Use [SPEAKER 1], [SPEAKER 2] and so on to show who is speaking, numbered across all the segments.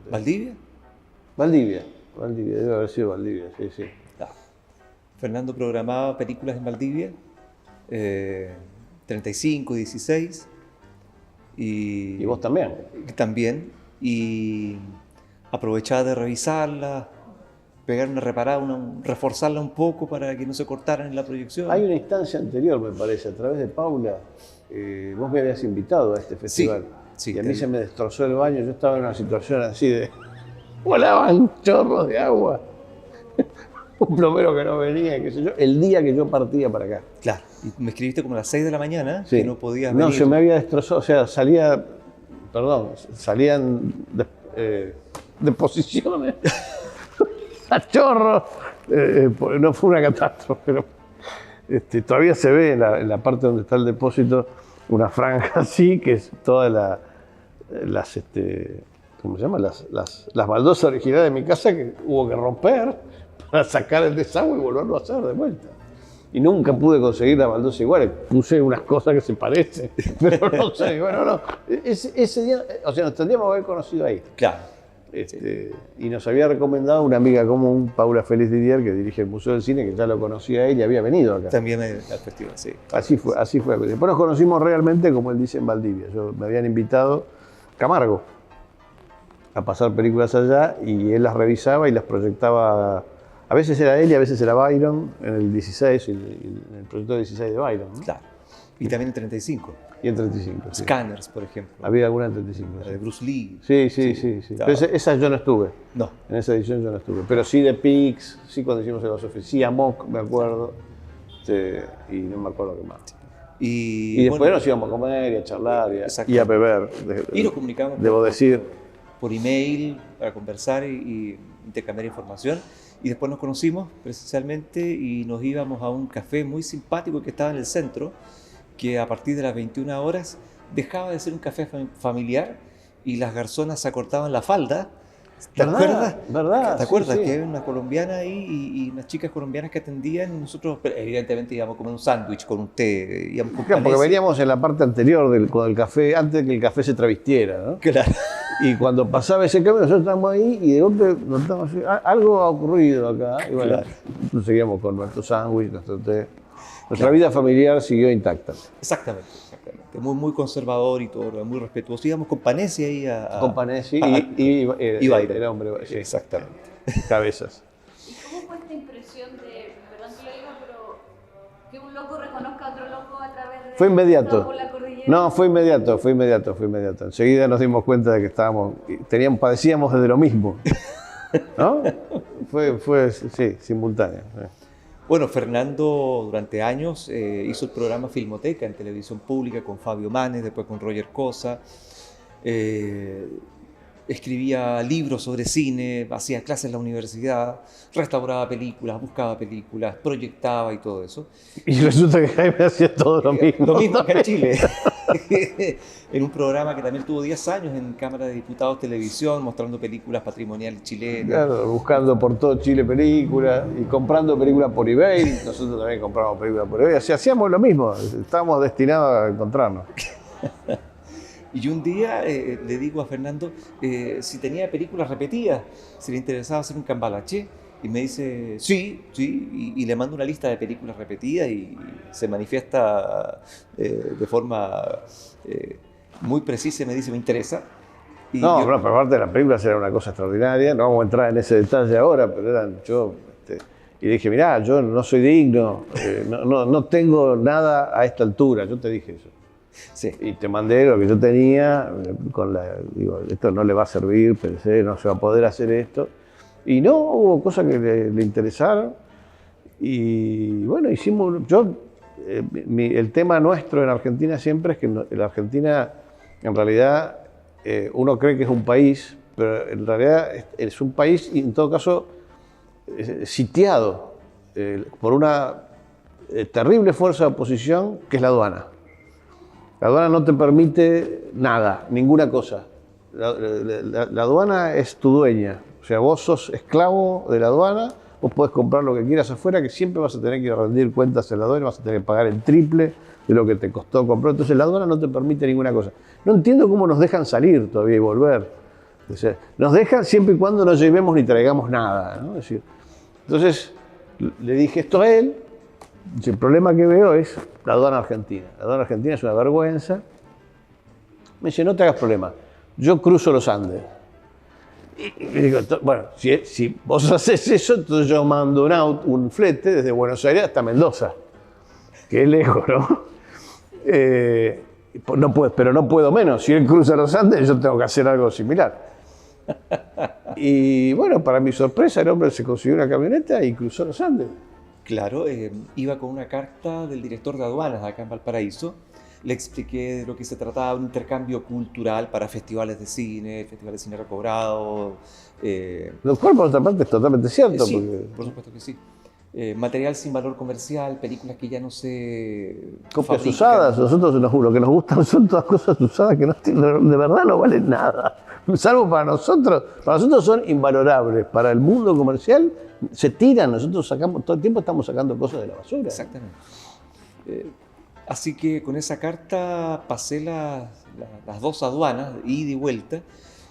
[SPEAKER 1] ¿Valdivia?
[SPEAKER 2] Valdivia, debe haber sido Valdivia, sí, sí.
[SPEAKER 1] Ah. Fernando programaba películas en Valdivia, 35, 16.
[SPEAKER 2] Y vos también.
[SPEAKER 1] También. Y aprovechaba de revisarla, pegar una reparada, reforzarla un poco para que no se cortaran en la proyección.
[SPEAKER 2] Hay una instancia anterior, me parece, a través de Paula. Vos me habías invitado a este festival.
[SPEAKER 1] Sí,
[SPEAKER 2] y a mí se me destrozó el baño. Yo estaba en una situación así de... volaban chorros de agua. Un plomero que no venía, qué sé yo, el día que yo partía para acá.
[SPEAKER 1] Claro, y me escribiste como a las 6 de la mañana,
[SPEAKER 2] sí.
[SPEAKER 1] Que no podías venir.
[SPEAKER 2] No, se me había destrozado, o sea, salían de posiciones a chorros. No fue una catástrofe, pero todavía se ve en la parte donde está el depósito una franja así, que es toda las ¿cómo se llama? Las baldosas originales de mi casa que hubo que romper para sacar el desagüe y volverlo a hacer de vuelta. Y nunca pude conseguir la baldosa igual. Puse unas cosas que se parecen, pero no sé. Bueno, no. Ese día, o sea, nos tendríamos que haber conocido ahí.
[SPEAKER 1] Claro.
[SPEAKER 2] Y nos había recomendado una amiga común, Paula Félix Didier, que dirige el Museo del Cine, que ya lo conocía a él y había venido acá.
[SPEAKER 1] También al festival, sí.
[SPEAKER 2] Así fue. Después nos conocimos realmente, como él dice, en Valdivia. Me habían invitado Camargo a pasar películas allá y él las revisaba y las proyectaba. A veces era él y a veces era Byron en el 16, en el proyector 16 de Byron, ¿no?
[SPEAKER 1] Claro. Y también en 35.
[SPEAKER 2] Y en 35. Sí.
[SPEAKER 1] Scanners, por ejemplo.
[SPEAKER 2] Había alguna en 35.
[SPEAKER 1] La de Bruce Lee.
[SPEAKER 2] Sí. Pero esa yo no estuve.
[SPEAKER 1] No.
[SPEAKER 2] En esa edición yo no estuve. Pero sí de Pix, sí cuando hicimos el Osofre, sí Amok, me acuerdo. Y no me acuerdo qué más. Y después nos íbamos a comer y a charlar y a beber.
[SPEAKER 1] Y nos comunicamos.
[SPEAKER 2] Debo decir.
[SPEAKER 1] Por email para conversar y intercambiar información. Y después nos conocimos presencialmente y nos íbamos a un café muy simpático que estaba en el centro, que a partir de las 21 horas dejaba de ser un café familiar y las garzonas se acortaban la falda. ¿Te acuerdas?
[SPEAKER 2] ¿Verdad?
[SPEAKER 1] ¿Te acuerdas?
[SPEAKER 2] Sí.
[SPEAKER 1] Que había una colombiana ahí y unas chicas colombianas que atendían y nosotros evidentemente íbamos a comer un sándwich con un té.
[SPEAKER 2] Claro, porque veníamos en la parte anterior con el café, antes de que el café se travestiera, ¿no?
[SPEAKER 1] Claro.
[SPEAKER 2] Y cuando pasaba ese cambio nosotros estábamos ahí y de golpe notamos algo ha ocurrido acá. Y bueno, claro. Seguíamos con nuestro sándwich, nuestro té. Nuestra vida familiar siguió intacta.
[SPEAKER 1] Exactamente. Muy, muy conservador y todo, muy respetuoso. Íbamos con Panesi ahí
[SPEAKER 2] con Panesi y
[SPEAKER 1] Byron.
[SPEAKER 2] El hombre. Sí.
[SPEAKER 1] Exactamente.
[SPEAKER 2] Cabezas.
[SPEAKER 3] ¿Y cómo fue esta impresión de, perdón que lo diga, pero que un loco reconozca a otro loco a través de...
[SPEAKER 2] Fue inmediato.
[SPEAKER 3] Por la cordillera?
[SPEAKER 2] No, fue inmediato. Enseguida nos dimos cuenta de que padecíamos de lo mismo. ¿No? Fue simultáneo.
[SPEAKER 1] Bueno, Fernando durante años hizo el programa Filmoteca en televisión pública con Fabio Manes, después con Roger Cosa. Escribía libros sobre cine, hacía clases en la universidad, restauraba películas, buscaba películas, proyectaba y todo eso.
[SPEAKER 2] Y resulta que Jaime hacía todo lo mismo.
[SPEAKER 1] Lo mismo que en Chile. En un programa que también tuvo 10 años en Cámara de Diputados Televisión, mostrando películas patrimoniales chilenas.
[SPEAKER 2] Claro, buscando por todo Chile películas y comprando películas por eBay. Nosotros también compramos películas por eBay. O sea, hacíamos lo mismo, estábamos destinados a encontrarnos.
[SPEAKER 1] Y un día le digo a Fernando si tenía películas repetidas, si le interesaba hacer un cambalaché. Y me dice, sí, y le mando una lista de películas repetidas y se manifiesta de forma muy precisa y me dice, me interesa. Y
[SPEAKER 2] pero aparte de las películas era una cosa extraordinaria, no vamos a entrar en ese detalle ahora, pero y dije, mirá, yo no soy digno, no tengo nada a esta altura, yo te dije eso.
[SPEAKER 1] Sí.
[SPEAKER 2] Y te mandé lo que yo tenía, digo, esto no le va a servir, pensé, no se va a poder hacer esto. Y no, hubo cosas que le interesaron. Y bueno, el tema nuestro en Argentina siempre es que en Argentina, en realidad, uno cree que es un país, pero en realidad es un país, y en todo caso, sitiado por una terrible fuerza de oposición, que es la aduana. La aduana no te permite nada, ninguna cosa. La aduana es tu dueña. O sea, vos sos esclavo de la aduana, vos podés comprar lo que quieras afuera, que siempre vas a tener que rendir cuentas en la aduana, vas a tener que pagar el triple de lo que te costó comprar. Entonces la aduana no te permite ninguna cosa. No entiendo cómo nos dejan salir todavía y volver. O sea, nos dejan siempre y cuando no llevemos ni traigamos nada, ¿no? Es decir, entonces le dije esto a él. Dice, el problema que veo es la aduana argentina. La aduana argentina es una vergüenza. Me dice, no te hagas problema, yo cruzo los Andes. Y digo, bueno, si vos haces eso, entonces yo mando un flete desde Buenos Aires hasta Mendoza, que es lejos, ¿no? No puedo, pero no puedo menos. Si él cruza los Andes, yo tengo que hacer algo similar. Y bueno, para mi sorpresa, el hombre se consiguió una camioneta y cruzó los Andes.
[SPEAKER 1] Claro, iba con una carta del director de aduanas acá en Valparaíso. Le expliqué de lo que se trataba, un intercambio cultural para festivales de cine recobrado.
[SPEAKER 2] Lo cual, por otra parte, es totalmente cierto.
[SPEAKER 1] Sí,
[SPEAKER 2] porque...
[SPEAKER 1] por supuesto que sí. Material sin valor comercial, películas que ya no se
[SPEAKER 2] copias
[SPEAKER 1] fabrican.
[SPEAKER 2] Usadas, nosotros lo que nos gustan son todas cosas usadas que de verdad no valen nada. Salvo para nosotros son invalorables. Para el mundo comercial se tiran, nosotros sacamos, todo el tiempo estamos sacando cosas de la basura.
[SPEAKER 1] Exactamente. Así que con esa carta pasé las 2 aduanas, ida y vuelta,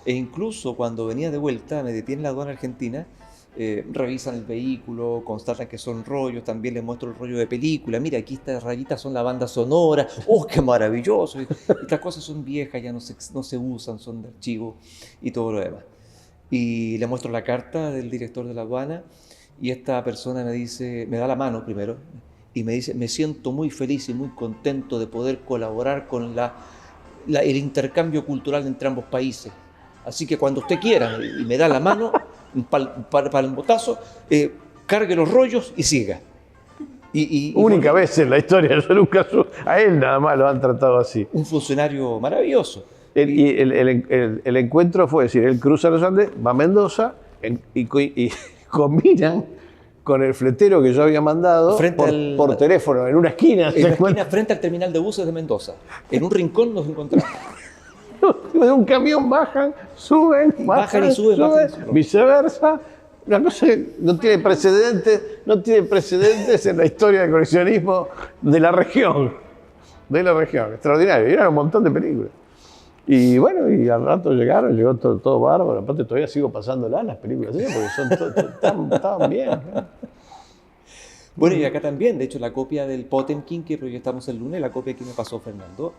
[SPEAKER 1] e incluso cuando venía de vuelta me detiene la aduana argentina, revisan el vehículo, constatan que son rollos, también les muestro el rollo de película, mira, aquí estas rayitas son la banda sonora, ¡oh, qué maravilloso! Estas cosas son viejas, ya no se usan, son de archivo y todo lo demás. Y le muestro la carta del director de la aduana y esta persona me dice, me da la mano primero, y me dice, me siento muy feliz y muy contento de poder colaborar con el intercambio cultural entre ambos países. Así que cuando usted quiera, y me da la mano, para el botazo, cargue los rollos y siga.
[SPEAKER 2] Única vez en la historia, yo nunca a él nada más lo han tratado así.
[SPEAKER 1] Un funcionario maravilloso.
[SPEAKER 2] El encuentro fue decir, él cruza los Andes, va a Mendoza y combinan con el fletero que yo había mandado por teléfono, en una esquina.
[SPEAKER 1] En una esquina frente al terminal de buses de Mendoza. En un rincón nos encontramos.
[SPEAKER 2] De un camión bajan, suben, bajan y suben, viceversa. Una cosa que no tiene precedentes en la historia del coleccionismo de la región. Extraordinario. Y eran un montón de películas. Y bueno, y al rato llegó todo bárbaro. Aparte todavía sigo pasándolas las películas, ¿sí? Porque estaban bien, ¿no?
[SPEAKER 1] Bueno, y acá también, de hecho, la copia del Potemkin que proyectamos el lunes, la copia que me pasó Fernando.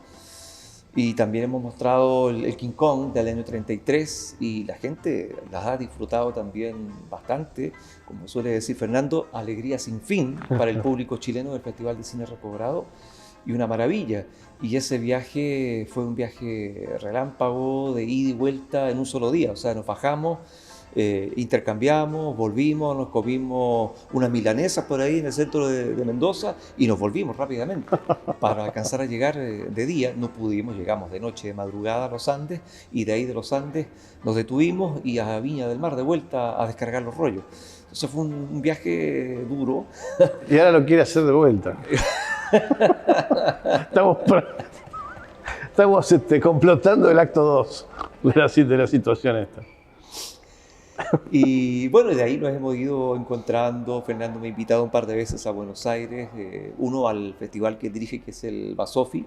[SPEAKER 1] Y también hemos mostrado el King Kong del año 33 y la gente las ha disfrutado también bastante. Como suele decir Fernando, alegría sin fin para el público chileno del Festival de Cine Recobrado y una maravilla. Y ese viaje fue un viaje relámpago de ida y vuelta en un solo día. O sea, nos bajamos, intercambiamos, volvimos, nos comimos unas milanesas por ahí en el centro de Mendoza y nos volvimos rápidamente para alcanzar a llegar de día. No pudimos, llegamos de noche, de madrugada a los Andes y de ahí de los Andes nos detuvimos y a Viña del Mar de vuelta a descargar los rollos. Entonces fue un viaje duro.
[SPEAKER 2] Y ahora lo quiere hacer de vuelta. Estamos complotando el acto 2 de la situación esta.
[SPEAKER 1] Y bueno, de ahí nos hemos ido encontrando. Fernando me ha invitado un par de veces a Buenos Aires, uno al festival que dirige, que es el Basofi,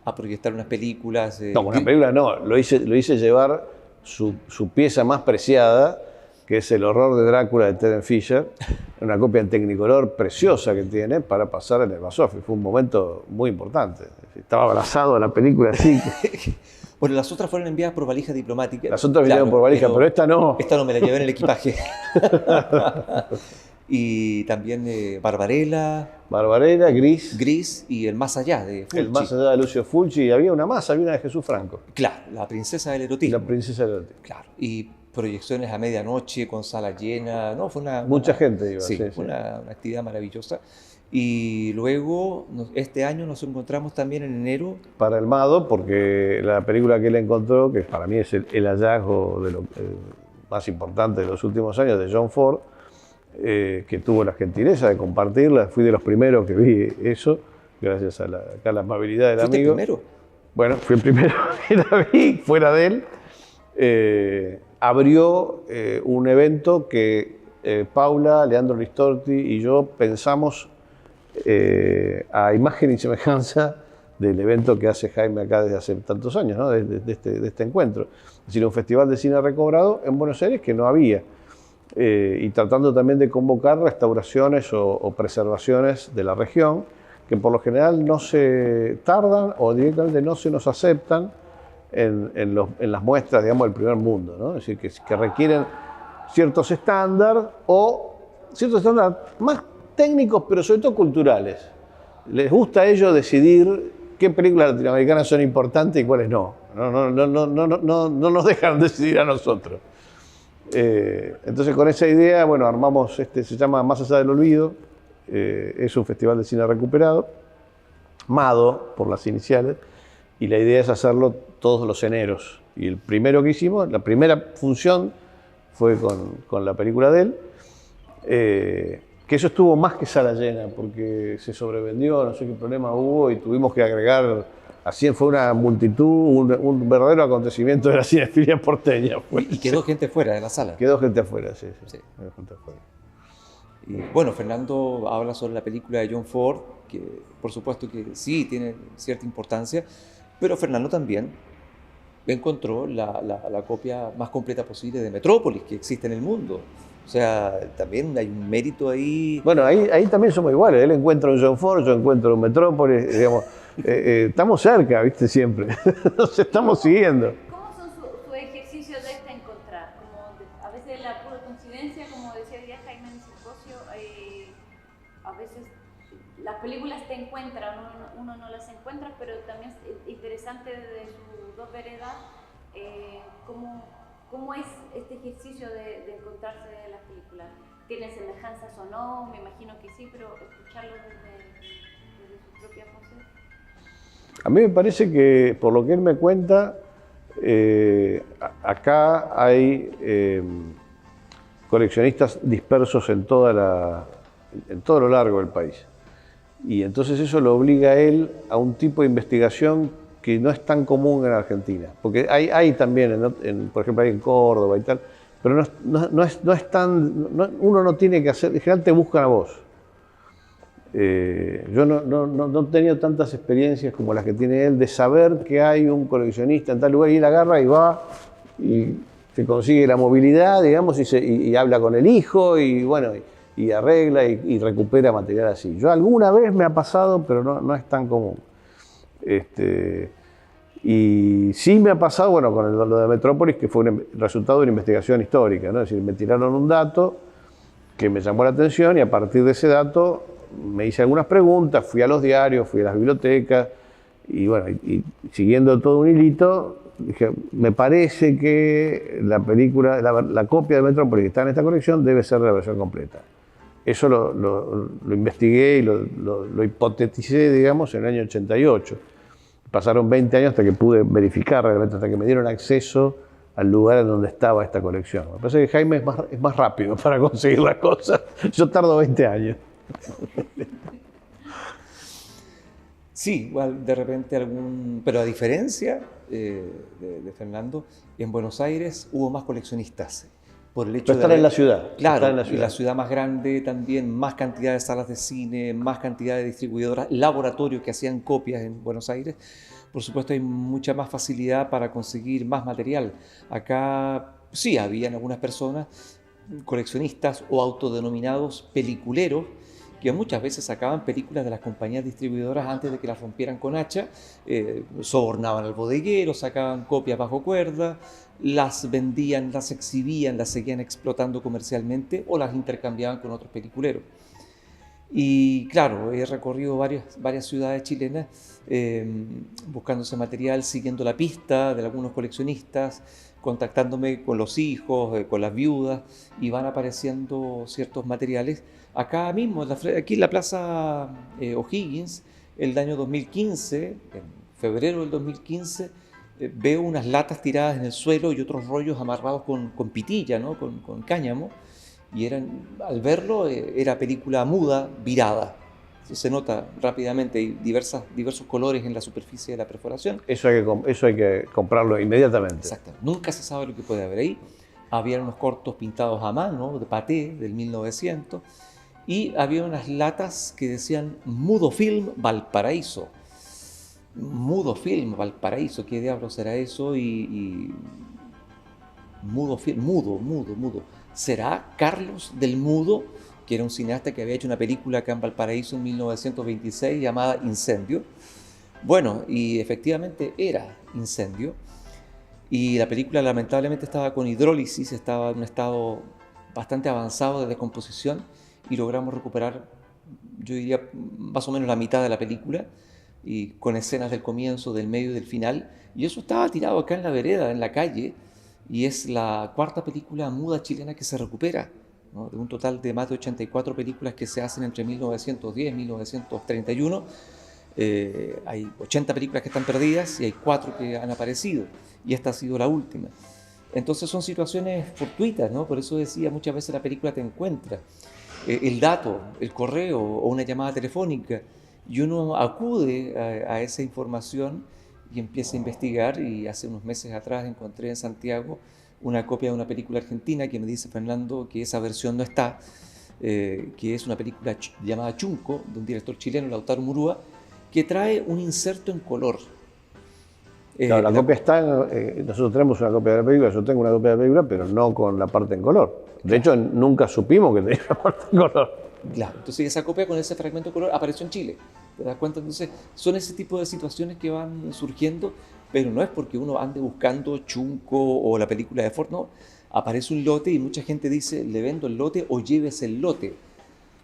[SPEAKER 1] a proyectar unas películas.
[SPEAKER 2] No, una película no, lo hice llevar su pieza más preciada, que es El horror de Drácula de Terence Fisher, una copia en Technicolor preciosa que tiene para pasar en el Basofi. Fue un momento muy importante. Estaba abrazado a la película así.
[SPEAKER 1] Bueno, las otras fueron enviadas por valija diplomática.
[SPEAKER 2] Las otras vinieron por valija, pero esta no.
[SPEAKER 1] Esta no me la llevé en el equipaje. Y también Barbarella, Gris y El Más Allá de Fulci.
[SPEAKER 2] El Más Allá de Lucio Fulci. Y había una de Jesús Franco.
[SPEAKER 1] Claro, La Princesa del Erotismo.
[SPEAKER 2] La Princesa del Erotismo.
[SPEAKER 1] Claro, y proyecciones a medianoche con sala llena. No, fue
[SPEAKER 2] mucha gente iba.
[SPEAKER 1] Sí, fue una actividad maravillosa. Y luego, este año nos encontramos también en enero.
[SPEAKER 2] Para el Mado, porque la película que él encontró, que para mí es el hallazgo más importante de los últimos años, de John Ford, que tuvo la gentileza de compartirla. Fui de los primeros que vi eso, gracias a la amabilidad del
[SPEAKER 1] ¿Fuiste
[SPEAKER 2] amigo.
[SPEAKER 1] el primero?
[SPEAKER 2] Bueno, fui el primero que la vi, fuera de él. Abrió un evento que Paula, Leandro Ristorti y yo pensamos a imagen y semejanza del evento que hace Jaime acá desde hace tantos años, ¿no? de este encuentro. Es decir, un festival de cine recobrado en Buenos Aires que no había. Y tratando también de convocar restauraciones o preservaciones de la región, que por lo general no se tardan o directamente no se nos aceptan en las muestras, digamos, del primer mundo, ¿no? Es decir, que requieren ciertos estándares más técnicos, pero sobre todo culturales. Les gusta a ellos decidir qué películas latinoamericanas son importantes y cuáles no. No nos dejan decidir a nosotros. Entonces, con esa idea, bueno, armamos, se llama Más allá del olvido, es un festival de cine recuperado, MADO por las iniciales, y la idea es hacerlo todos los eneros. Y el primero que hicimos, la primera función fue con la película de él, que eso estuvo más que sala llena, porque se sobrevendió, no sé qué problema hubo, y tuvimos que agregar, así fue una multitud, un verdadero acontecimiento de la cinefilia porteña. Pues.
[SPEAKER 1] Y quedó gente fuera de la sala.
[SPEAKER 2] Quedó gente afuera, sí.
[SPEAKER 1] Sí.
[SPEAKER 2] Quedó gente afuera.
[SPEAKER 1] Y bueno, Fernando habla sobre la película de John Ford, que por supuesto que sí tiene cierta importancia, pero Fernando también encontró la copia más completa posible de Metrópolis que existe en el mundo. O sea, también hay un mérito ahí.
[SPEAKER 2] Bueno, ahí también somos iguales. Él encuentra un John Ford, yo encuentro un Metrópolis, digamos. Estamos cerca, ¿viste? Siempre. Nos estamos siguiendo.
[SPEAKER 3] ¿Cómo son su ejercicio de encontrar? A veces la pura coincidencia, como decía ya Jaime en el simposio, a veces las películas te encuentran, uno no las encuentra, pero también es interesante desde sus dos veredas cómo es este ejercicio de encontrarse de las películas. ¿Tiene semejanzas o no? Me imagino que sí, pero escucharlo desde sus propias voces.
[SPEAKER 2] A mí me parece que, por lo que él me cuenta, acá hay coleccionistas dispersos en todo lo largo del país. Y entonces eso lo obliga a él a un tipo de investigación que no es tan común en Argentina. Porque hay también, por ejemplo, hay en Córdoba y tal, pero no es tan... uno no tiene que hacer... En general te buscan a vos. Yo no he tenido tantas experiencias como las que tiene él de saber que hay un coleccionista en tal lugar y él agarra y va y se consigue la movilidad, digamos, y habla con el hijo y bueno, y arregla y recupera material así. Yo alguna vez me ha pasado, pero no es tan común. Y sí me ha pasado, bueno, con lo de Metrópolis, que fue el resultado de una investigación histórica, ¿no? Es decir, me tiraron un dato que me llamó la atención y a partir de ese dato me hice algunas preguntas, fui a los diarios, fui a las bibliotecas y bueno, y siguiendo todo un hilito, dije, me parece que la película, la copia de Metrópolis que está en esta colección debe ser la versión completa. Eso lo investigué y lo hipoteticé, digamos, en el año 88. Pasaron 20 años hasta que pude verificar realmente, hasta que me dieron acceso al lugar en donde estaba esta colección. Me parece que Jaime es más rápido para conseguir las cosas. Yo tardo 20 años.
[SPEAKER 1] Sí, igual de repente pero a diferencia de Fernando, en Buenos Aires hubo más coleccionistas. Por el hecho
[SPEAKER 2] de estar en la ciudad.
[SPEAKER 1] Claro,
[SPEAKER 2] en la ciudad.
[SPEAKER 1] Y la ciudad más grande también, más cantidad de salas de cine, más cantidad de distribuidoras, laboratorios que hacían copias en Buenos Aires. Por supuesto hay mucha más facilidad para conseguir más material. Acá sí habían algunas personas, coleccionistas o autodenominados peliculeros, que muchas veces sacaban películas de las compañías distribuidoras antes de que las rompieran con hacha, sobornaban al bodeguero, sacaban copias bajo cuerda, las vendían, las exhibían, las seguían explotando comercialmente o las intercambiaban con otros peliculeros. Y claro, he recorrido varias ciudades chilenas buscando ese material, siguiendo la pista de algunos coleccionistas, contactándome con los hijos, con las viudas, y van apareciendo ciertos materiales. Acá mismo, aquí en la Plaza O'Higgins, el año 2015, en febrero del 2015, veo unas latas tiradas en el suelo y otros rollos amarrados con pitilla, ¿no? con cáñamo, y al verlo era película muda, virada. Se nota rápidamente, hay diversos colores en la superficie de la perforación.
[SPEAKER 2] Eso hay que comprarlo inmediatamente.
[SPEAKER 1] Exacto. Nunca se sabe lo que puede haber ahí. Había unos cortos pintados a mano, de paté, del 1900, y había unas latas que decían Mudo Film Valparaíso. Mudo Film, Valparaíso, ¿qué diablos será eso? Y Mudo Film, mudo. ¿Será Carlos del Mudo, que era un cineasta que había hecho una película acá en Valparaíso en 1926 llamada Incendio? Bueno, y efectivamente era Incendio. Y la película lamentablemente estaba con hidrólisis, estaba en un estado bastante avanzado de descomposición y logramos recuperar, yo diría, más o menos la mitad de la película, y con escenas del comienzo, del medio y del final. Y eso estaba tirado acá en la vereda, en la calle, y es la cuarta película muda chilena que se recupera, ¿no? De un total de más de 84 películas que se hacen entre 1910 y 1931. Hay 80 películas que están perdidas y hay 4 que han aparecido, y esta ha sido la última. Entonces son situaciones fortuitas, ¿no? Por eso decía, muchas veces la película te encuentra. El dato, el correo o una llamada telefónica, y uno acude a esa información y empieza a investigar. Y hace unos meses atrás encontré en Santiago una copia de una película argentina que me dice Fernando que esa versión no está, que es una película llamada Chunco, de un director chileno, Lautaro Murúa, que trae un inserto en color.
[SPEAKER 2] Claro, la copia está, nosotros tenemos una copia de la película, yo tengo una copia de la película, pero no con la parte en color. De hecho, nunca supimos que tenía la parte en color.
[SPEAKER 1] Claro, entonces esa copia con ese fragmento de color apareció en Chile. ¿Te das cuenta? Entonces son ese tipo de situaciones que van surgiendo, pero no es porque uno ande buscando Chunco o la película de Ford, no. Aparece un lote y mucha gente dice, le vendo el lote o llévese el lote.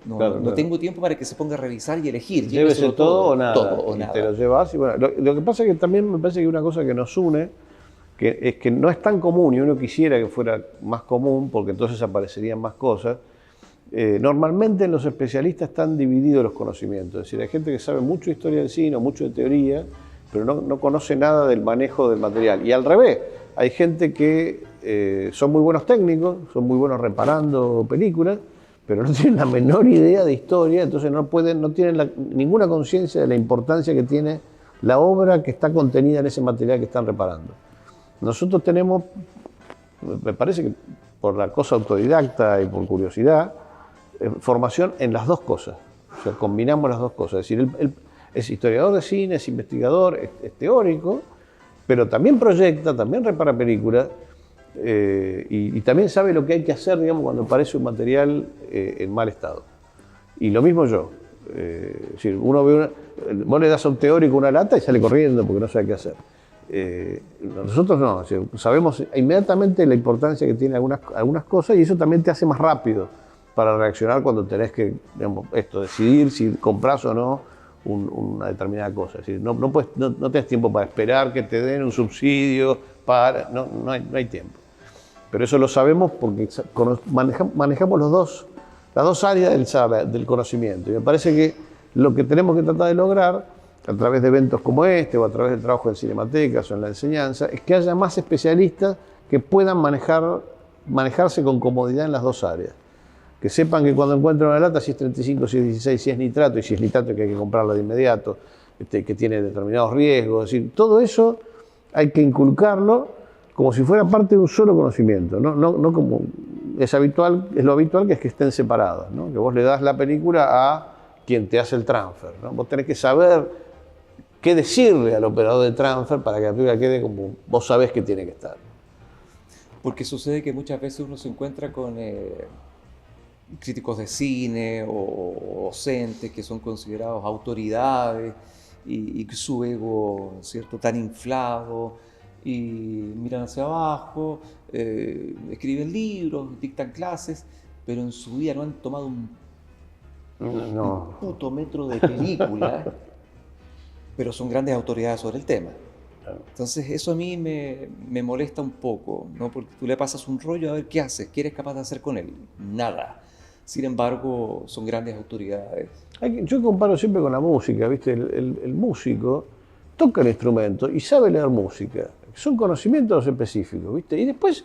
[SPEAKER 1] No,
[SPEAKER 2] claro,
[SPEAKER 1] no
[SPEAKER 2] claro.
[SPEAKER 1] tengo tiempo para que se ponga a revisar y elegir.
[SPEAKER 2] Llévese todo o nada.
[SPEAKER 1] Todo o
[SPEAKER 2] y
[SPEAKER 1] nada.
[SPEAKER 2] te lo llevas. Y bueno, lo que pasa es que también me parece que una cosa que nos une, que es que no es tan común, y uno quisiera que fuera más común, porque entonces aparecerían más cosas. Normalmente en los especialistas están divididos los conocimientos. Es decir, hay gente que sabe mucho de historia del cine, mucho de teoría, pero no conoce nada del manejo del material. Y al revés, hay gente que son muy buenos técnicos, son muy buenos reparando películas, pero no tienen la menor idea de historia, entonces no tienen ninguna conciencia de la importancia que tiene la obra que está contenida en ese material que están reparando. Nosotros tenemos, me parece que por la cosa autodidacta y por curiosidad, formación en las dos cosas. O sea, combinamos las dos cosas. Es decir, él es historiador de cine, es investigador, es teórico, pero también proyecta, también repara películas, y también sabe lo que hay que hacer, digamos, cuando aparece un material en mal estado. Y lo mismo yo. Es decir, uno ve vos le das a un teórico una lata y sale corriendo porque no sabe qué hacer. Nosotros no, es decir, sabemos inmediatamente la importancia que tiene algunas cosas, y eso también te hace más rápido para reaccionar cuando tenés que, digamos, decidir si compras o no una determinada cosa. Es decir, no tenés tiempo para esperar que te den un subsidio, no hay tiempo. Pero eso lo sabemos porque manejamos las dos áreas del conocimiento. Y me parece que lo que tenemos que tratar de lograr, a través de eventos como este o a través del trabajo en cinematecas o en la enseñanza, es que haya más especialistas que puedan manejarse con comodidad en las dos áreas. Que sepan que cuando encuentran una lata, si es 35, si es 16, si es nitrato, y si es nitrato que hay que comprarla de inmediato, que tiene determinados riesgos, es decir, todo eso hay que inculcarlo como si fuera parte de un solo conocimiento, no como es lo habitual, que es que estén separados, ¿no? Que vos le das la película a quien te hace el transfer, ¿no? Vos tenés que saber qué decirle al operador de transfer para que la película quede como vos sabés que tiene que estar.
[SPEAKER 1] Porque sucede que muchas veces uno se encuentra con críticos de cine o docentes que son considerados autoridades y su ego, ¿cierto?, tan inflado, y miran hacia abajo, escriben libros, dictan clases, pero en su vida no han tomado un puto metro de película, pero son grandes autoridades sobre el tema. Entonces eso a mí me molesta un poco, ¿no? Porque tú le pasas un rollo a ver qué haces, qué eres capaz de hacer con él, nada. Sin embargo, son grandes autoridades.
[SPEAKER 2] Yo comparo siempre con la música, ¿viste? El músico toca el instrumento y sabe leer música. Son conocimientos específicos, ¿viste? Y después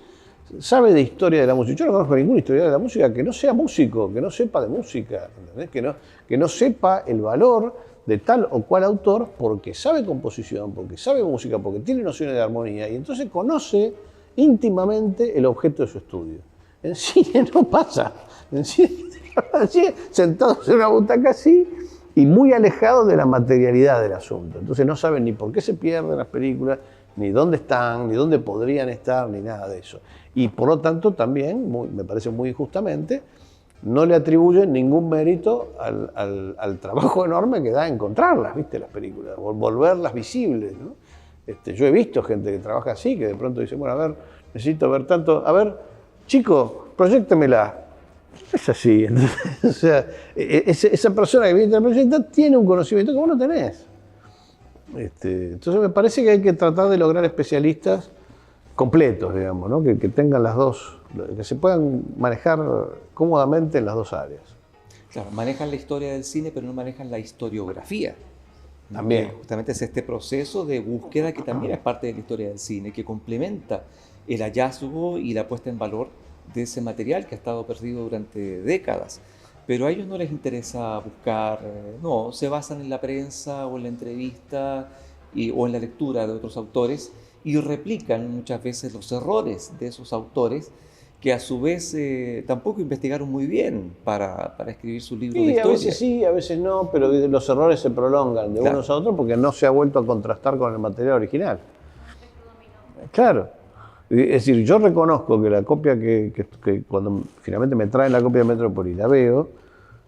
[SPEAKER 2] sabe de historia de la música. Yo no conozco ningún historiador de la música que no sea músico, que no sepa de música, ¿entendés? Que no sepa el valor de tal o cual autor porque sabe composición, porque sabe música, porque tiene nociones de armonía, y entonces conoce íntimamente el objeto de su estudio. En cine no pasa. En cine, sentados en una butaca así, y muy alejado de la materialidad del asunto. Entonces no saben ni por qué se pierden las películas, ni dónde están, ni dónde podrían estar, ni nada de eso. Y por lo tanto también, me parece muy injustamente, no le atribuyen ningún mérito al trabajo enorme que da encontrarlas, ¿viste? Las películas, volverlas visibles, ¿no? Yo he visto gente que trabaja así, que de pronto dice, bueno, a ver, necesito ver tanto, a ver, chico, proyéctemela. Es así. Entonces, o sea, esa persona que viene a proyectar tiene un conocimiento que vos no tenés. Entonces me parece que hay que tratar de lograr especialistas completos, digamos, ¿no? Que tengan las dos, que se puedan manejar cómodamente en las dos áreas.
[SPEAKER 1] Claro, manejan la historia del cine, pero no manejan la historiografía.
[SPEAKER 2] También.
[SPEAKER 1] Justamente es este proceso de búsqueda que también es parte de la historia del cine, que complementa el hallazgo y la puesta en valor de ese material que ha estado perdido durante décadas. Pero a ellos no les interesa buscar, no, se basan en la prensa o en la entrevista o en la lectura de otros autores y replican muchas veces los errores de esos autores que a su vez tampoco investigaron muy bien para escribir su libro de historia.
[SPEAKER 2] A veces sí, a veces no, pero los errores se prolongan de unos a otros porque no se ha vuelto a contrastar con el material original. Claro. Es decir, yo reconozco que la copia que cuando finalmente me traen la copia de Metrópolis la veo,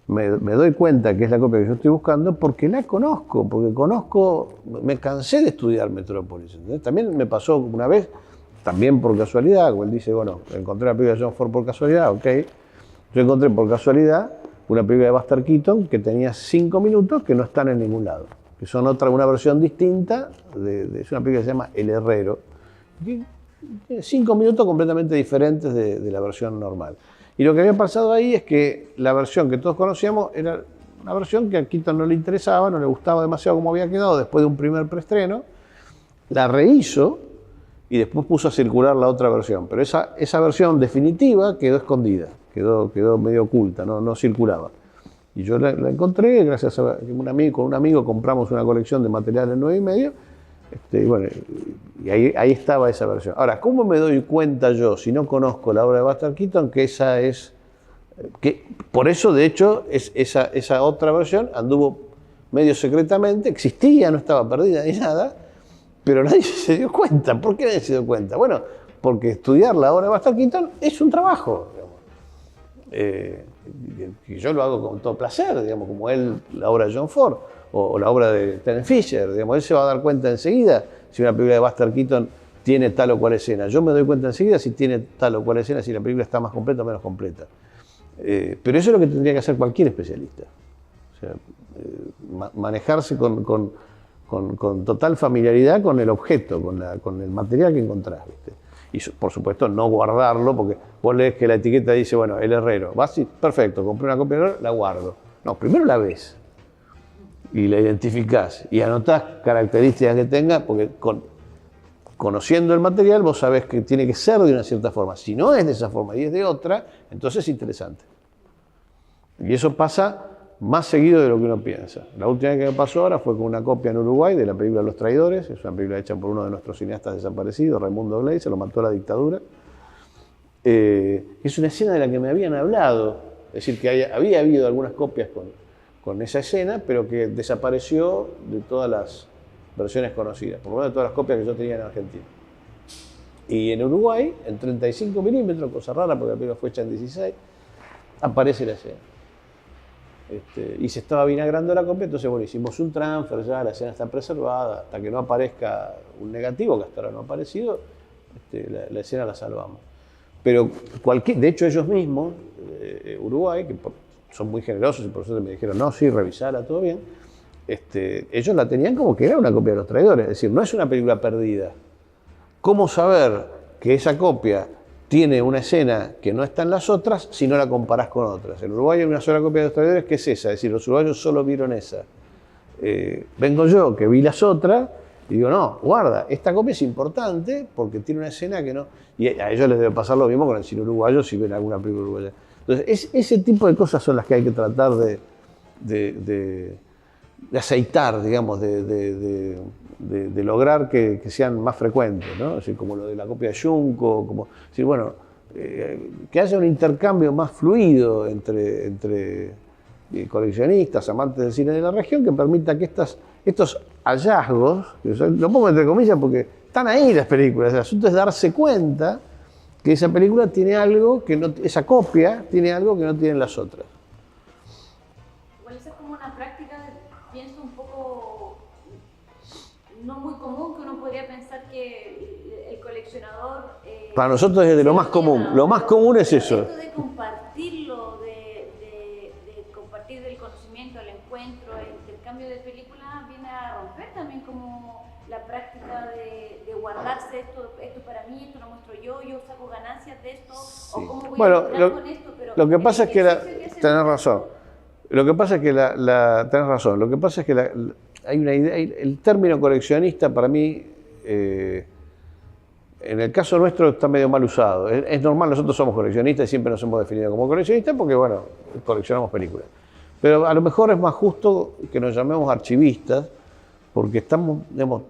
[SPEAKER 2] me doy cuenta que es la copia que yo estoy buscando porque la conozco, me cansé de estudiar Metrópolis. ¿Entendés? También me pasó una vez, también por casualidad, como él dice, bueno, encontré la película de John Ford por casualidad, ok. Yo encontré por casualidad una película de Buster Keaton que tenía 5 minutos que no están en ningún lado, que son una versión distinta, es una película que se llama El Herrero, que 5 minutos completamente diferentes de la versión normal. Y lo que había pasado ahí es que la versión que todos conocíamos era una versión que a Keaton no le interesaba, no le gustaba demasiado cómo había quedado después de un primer preestreno, la rehizo y después puso a circular la otra versión. Pero esa versión definitiva quedó escondida, quedó medio oculta, no circulaba. Y yo la encontré, gracias a con un amigo compramos una colección de materiales 9,5, y bueno, y ahí estaba esa versión. Ahora, ¿cómo me doy cuenta yo, si no conozco la obra de Buster Keaton, que esa es... por eso, de hecho, esa otra versión anduvo medio secretamente, existía, no estaba perdida ni nada, pero nadie se dio cuenta. ¿Por qué nadie se dio cuenta? Bueno, porque estudiar la obra de Buster Keaton es un trabajo, y yo lo hago con todo placer, digamos, como él, la obra de John Ford, o la obra de Terence Fisher, digamos, él se va a dar cuenta enseguida si una película de Buster Keaton tiene tal o cual escena. Yo me doy cuenta enseguida si tiene tal o cual escena, si la película está más completa o menos completa. Pero eso es lo que tendría que hacer cualquier especialista. O sea, manejarse con total familiaridad con el objeto, con el material que encontrás, ¿viste? Y por supuesto no guardarlo, porque vos lees que la etiqueta dice, bueno, El Herrero. Vas y, perfecto, compré una copia de Herrero, la guardo. No, primero la ves y la identificás y anotás características que tenga, porque conociendo el material vos sabés que tiene que ser de una cierta forma. Si no es de esa forma y es de otra, entonces es interesante. Y eso pasa más seguido de lo que uno piensa. La última vez que me pasó ahora fue con una copia en Uruguay de la película Los Traidores. Es una película hecha por uno de nuestros cineastas desaparecidos, Raimundo Bley, se lo mató la dictadura. Es una escena de la que me habían hablado, es decir, que había habido algunas copias con esa escena, pero que desapareció de todas las versiones conocidas, por lo menos de todas las copias que yo tenía en Argentina. Y en Uruguay, en 35 milímetros, cosa rara porque la película fue hecha en 16, aparece la escena. Y se estaba vinagrando la copia, entonces bueno, hicimos un transfer, ya la escena está preservada, hasta que no aparezca un negativo, que hasta ahora no ha aparecido, la escena la salvamos. Pero de hecho ellos mismos, Uruguay, que son muy generosos y por eso me dijeron, no, sí, revisala, todo bien, ellos la tenían como que era una copia de Los Traidores, es decir, no es una película perdida. ¿Cómo saber que esa copia tiene una escena que no está en las otras si no la comparás con otras? En Uruguay hay una sola copia de Los Traidores que es esa, es decir, los uruguayos solo vieron esa. Vengo yo, que vi las otras, y digo, no, guarda, esta copia es importante porque tiene una escena que no... Y a ellos les debe pasar lo mismo con el cine uruguayo si ven alguna película uruguaya. Entonces, ese tipo de cosas son las que hay que tratar de aceitar, digamos, de lograr que sean más frecuentes, ¿no? Así como lo de la copia de Junco, como decir, bueno, que haya un intercambio más fluido entre coleccionistas, amantes del cine de la región, que permita que estos hallazgos, lo pongo entre comillas porque están ahí las películas, el asunto es darse cuenta que esa película tiene algo que no, esa copia tiene algo que no tienen las otras.
[SPEAKER 3] Igual esa es como una práctica, pienso un poco no muy común, que uno podría pensar que el coleccionador...
[SPEAKER 2] Para nosotros es de lo más común, lo más común es eso.
[SPEAKER 3] Esto de compartirlo, de compartir del conocimiento, el encuentro, el intercambio de películas, viene a romper también como la práctica de guardarse esto para mí, esto lo muestro yo saco ganancias de esto,
[SPEAKER 1] Sí.
[SPEAKER 3] o cómo voy
[SPEAKER 2] Bueno,
[SPEAKER 3] a lucrar con esto, pero
[SPEAKER 2] lo que pasa es que tenés razón.
[SPEAKER 3] Tenés
[SPEAKER 2] Lo que pasa es que tenés razón. Lo que pasa es que hay una idea, el término coleccionista para mí, en el caso nuestro está medio mal usado. Es normal, nosotros somos coleccionistas y siempre nos hemos definido como coleccionistas porque, bueno, coleccionamos películas. Pero a lo mejor es más justo que nos llamemos archivistas porque estamos, digamos,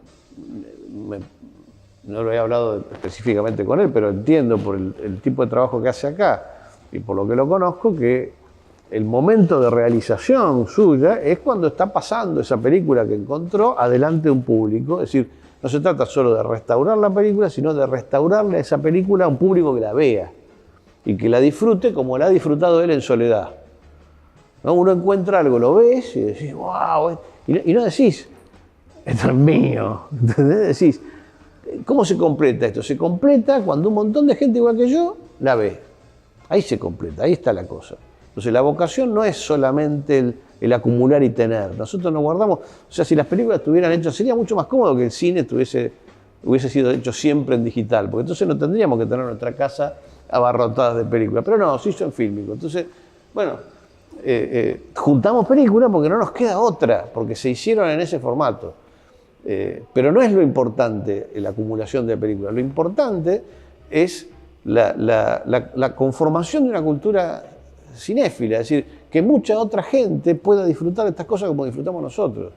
[SPEAKER 2] no lo he hablado específicamente con él, pero entiendo por el tipo de trabajo que hace acá y por lo que lo conozco que el momento de realización suya es cuando está pasando esa película que encontró adelante de un público. Es decir, no se trata solo de restaurar la película, sino de restaurarle a esa película a un público que la vea y que la disfrute como la ha disfrutado él en soledad. ¿No? Uno encuentra algo, lo ves y decís, wow, y no decís, esto es mío. ¿Entendés? Decís, ¿cómo se completa esto? Se completa cuando un montón de gente igual que yo la ve. Ahí se completa, ahí está la cosa. Entonces la vocación no es solamente el acumular y tener. Nosotros nos guardamos, o sea, si las películas estuvieran hechas, sería mucho más cómodo que el cine hubiese sido hecho siempre en digital, porque entonces no tendríamos que tener nuestra casa abarrotada de películas. Pero no, se hizo en fílmico. Entonces, bueno, juntamos películas porque no nos queda otra, porque se hicieron en ese formato. Pero no es lo importante la acumulación de películas. Lo importante es la conformación de una cultura cinéfila, es decir, que mucha otra gente pueda disfrutar de estas cosas como disfrutamos nosotros.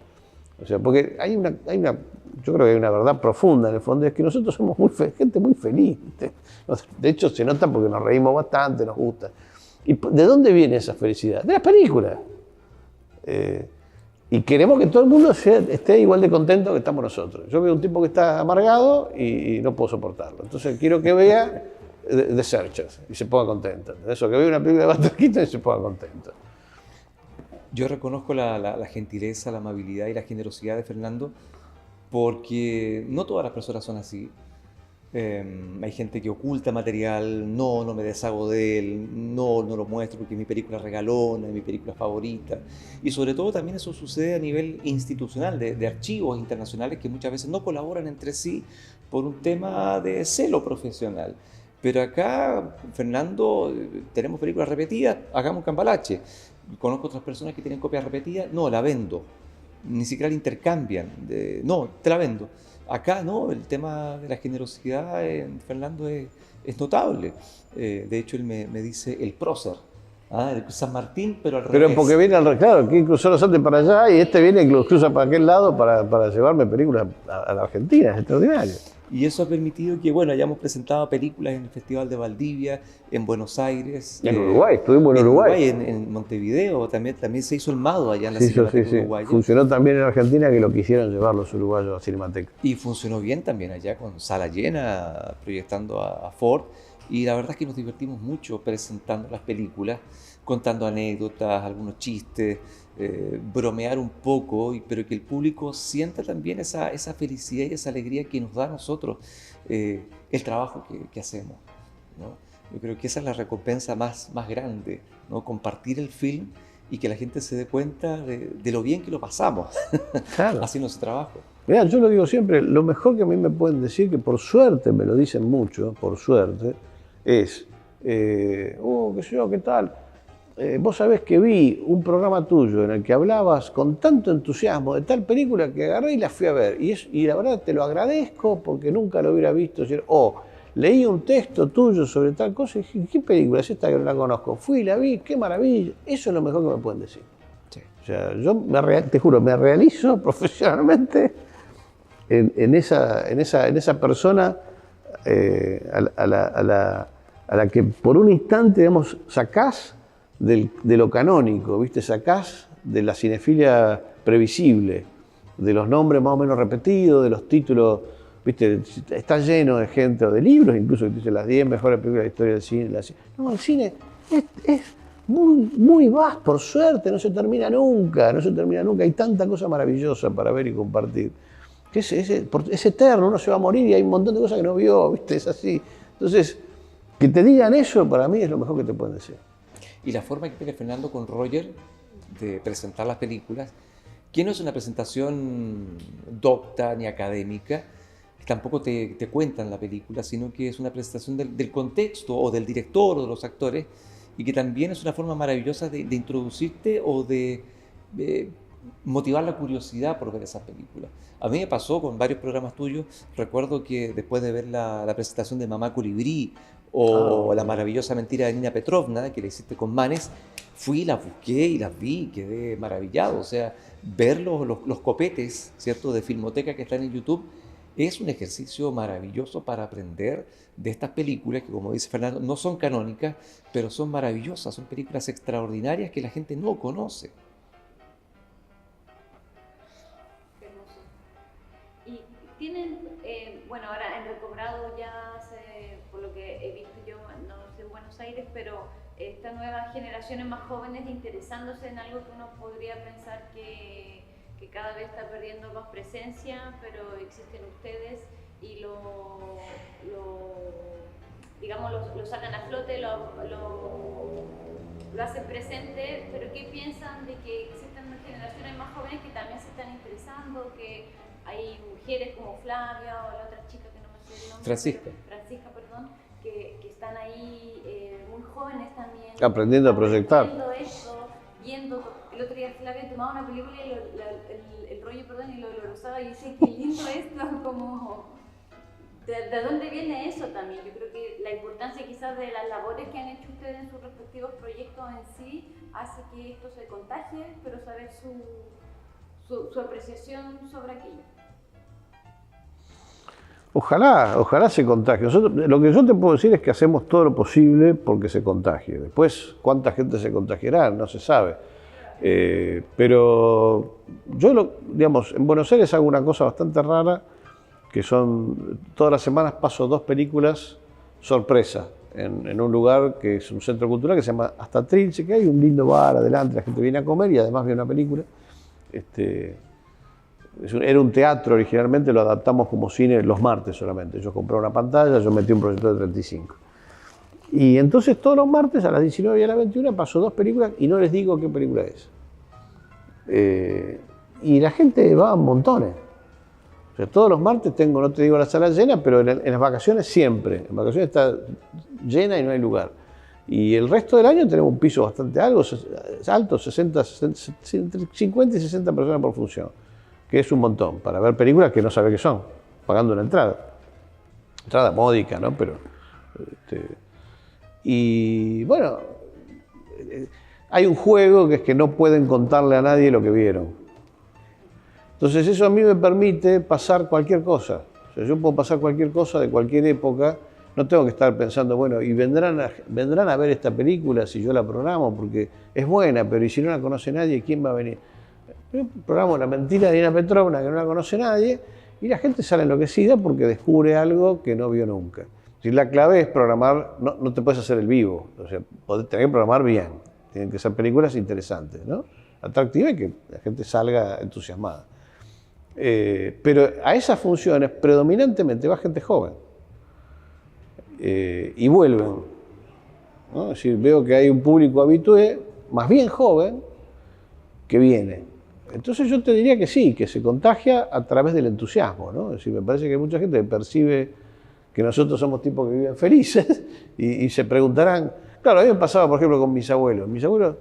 [SPEAKER 2] O sea, porque yo creo que hay una verdad profunda en el fondo, es que nosotros somos gente muy feliz. De hecho, se nota porque nos reímos bastante, nos gusta. ¿Y de dónde viene esa felicidad? De las películas. Y queremos que todo el mundo esté igual de contento que estamos nosotros. Yo veo un tipo que está amargado y no puedo soportarlo. Entonces quiero que vea The Searchers y se ponga contento. Eso, que vea una película de Buster Keaton y se ponga contento.
[SPEAKER 1] Yo reconozco la gentileza, la amabilidad y la generosidad de Fernando porque no todas las personas son así. Hay gente que oculta material, no me deshago de él, no lo muestro porque es mi película regalona, es mi película favorita. Y sobre todo también eso sucede a nivel institucional, de archivos internacionales que muchas veces no colaboran entre sí por un tema de celo profesional. Pero acá, Fernando, tenemos películas repetidas, hagamos un cambalache. Conozco otras personas que tienen copias repetidas, no, la vendo. Ni siquiera la intercambian, no, te la vendo. Acá no, el tema de la generosidad en Fernando es notable. De hecho, él me dice el prócer, el San Martín, pero al revés.
[SPEAKER 2] Pero porque viene claro, que cruzó los Andes para allá y este viene y cruza para aquel lado para llevarme películas a la Argentina, es extraordinario.
[SPEAKER 1] Y eso ha permitido que, bueno, hayamos presentado películas en el Festival de Valdivia, en Buenos Aires.
[SPEAKER 2] En Uruguay, estuvimos en Uruguay.
[SPEAKER 1] En Montevideo, también se hizo el MADO allá en la
[SPEAKER 2] Cinemateca
[SPEAKER 1] Uruguaya.
[SPEAKER 2] Funcionó también en Argentina, que lo quisieron llevar los uruguayos a Cinemateca.
[SPEAKER 1] Y funcionó bien también allá, con sala llena, proyectando a Ford. Y la verdad es que nos divertimos mucho presentando las películas, contando anécdotas, algunos chistes, bromear un poco, pero que el público sienta también esa felicidad y esa alegría que nos da a nosotros el trabajo que hacemos, ¿no? Yo creo que esa es la recompensa más grande, ¿no? Compartir el film y que la gente se dé cuenta de lo bien que lo pasamos
[SPEAKER 2] Claro.
[SPEAKER 1] haciendo ese trabajo.
[SPEAKER 2] Mirá, yo lo digo siempre, lo mejor que a mí me pueden decir, que por suerte me lo dicen mucho, por suerte, es, qué sé yo, ¿qué tal? Vos sabés que vi un programa tuyo en el que hablabas con tanto entusiasmo de tal película que agarré y la fui a ver. Y la verdad te lo agradezco porque nunca lo hubiera visto. Leí un texto tuyo sobre tal cosa y dije, ¿qué película es esta que no la conozco? Fui y la vi, qué maravilla. Eso es lo mejor que me pueden decir.
[SPEAKER 1] Sí.
[SPEAKER 2] O sea, yo te juro, me realizo profesionalmente en esa persona a la que por un instante, digamos, sacás de lo canónico, ¿viste? Sacás de la cinefilia previsible, de los nombres más o menos repetidos, de los títulos, ¿viste? Está lleno de gente, o de libros incluso, que dicen las 10 mejores películas de la historia del cine. No, el cine es muy, muy vasto, por suerte, no se termina nunca, hay tanta cosa maravillosa para ver y compartir. Que es eterno, uno se va a morir y hay un montón de cosas que no vio, ¿viste? Es así. Entonces, que te digan eso para mí es lo mejor que te pueden decir.
[SPEAKER 1] Y la forma que tiene Fernando con Roger de presentar las películas, que no es una presentación docta ni académica, que tampoco te cuentan la película, sino que es una presentación del contexto o del director o de los actores, y que también es una forma maravillosa de introducirte o de motivar la curiosidad por ver esas películas. A mí me pasó con varios programas tuyos, recuerdo que después de ver la presentación de Mamá Colibrí o La maravillosa mentira de Nina Petrovna, que la hiciste con Manes, fui, las busqué y las vi y quedé maravillado. O sea, ver los copetes, ¿cierto?, de Filmoteca que están en YouTube, es un ejercicio maravilloso para aprender de estas películas que, como dice Fernando, no son canónicas, pero son maravillosas, son películas extraordinarias que la gente no conoce.
[SPEAKER 3] Hermoso. Y tienen, bueno, ahora han recobrado ya, por lo que he visto yo, no sé en Buenos Aires, pero estas nuevas generaciones más jóvenes interesándose en algo que uno podría pensar que cada vez está perdiendo más presencia, pero existen ustedes y digamos, lo sacan a flote, lo hacen presente. Pero ¿qué piensan de que existen generaciones más jóvenes que también se están interesando, que hay mujeres como Flavia o la otra chica que no me sé el nombre? Francisca, perdón, que están ahí muy jóvenes también.
[SPEAKER 2] Aprendiendo a proyectar.
[SPEAKER 3] Viendo esto, el otro día Flavia tomaba una película y el rollo, perdón, y lo glosaba y decía, qué lindo esto, como... ¿De dónde viene eso también? Yo creo que la importancia quizás de las labores que han hecho ustedes en sus respectivos proyectos en sí hace que esto se contagie, pero saber su apreciación sobre aquello.
[SPEAKER 2] Ojalá se contagie. Lo que yo te puedo decir es que hacemos todo lo posible porque se contagie. Después, cuánta gente se contagiará, no se sabe. Pero yo, digamos, en Buenos Aires hago una cosa bastante rara, que son, todas las semanas paso 2 películas sorpresa en un lugar que es un centro cultural que se llama Hasta Trilce, que hay un lindo bar adelante, la gente viene a comer y además ve una película. Era un teatro originalmente, lo adaptamos como cine los martes solamente. Yo compré una pantalla, yo metí un proyector de 35. Y entonces todos los martes a las 19 y a las 21 paso 2 películas y no les digo qué película es. Y la gente va a montones. O sea, todos los martes tengo, no te digo la sala llena, pero en las vacaciones siempre. En vacaciones está llena y no hay lugar. Y el resto del año tenemos un piso bastante alto, 50 y 60 personas por función, que es un montón, para ver películas que no sabe qué son, pagando una entrada. Entrada módica, ¿no? Pero, y bueno, hay un juego que es que no pueden contarle a nadie lo que vieron. Entonces eso a mí me permite pasar cualquier cosa. O sea, yo puedo pasar cualquier cosa de cualquier época, no tengo que estar pensando, bueno, y vendrán a ver esta película si yo la programo, porque es buena, pero y si no la conoce nadie, ¿quién va a venir? Yo programo La mentira de Nina Petrovna, que no la conoce nadie, y la gente sale enloquecida porque descubre algo que no vio nunca. Si la clave es programar, no te puedes hacer el vivo, o sea, tenés que programar bien, tienen que ser películas interesantes, ¿no? Atractivas y que la gente salga entusiasmada. Pero a esas funciones predominantemente va gente joven y vuelven, ¿no? Es decir, veo que hay un público habitué, más bien joven, que viene. Entonces yo te diría que sí, que se contagia a través del entusiasmo, ¿no? Es decir, me parece que hay mucha gente que percibe que nosotros somos tipos que viven felices y se preguntarán. Claro, a mí me pasaba, por ejemplo, con mis abuelos. Mis abuelos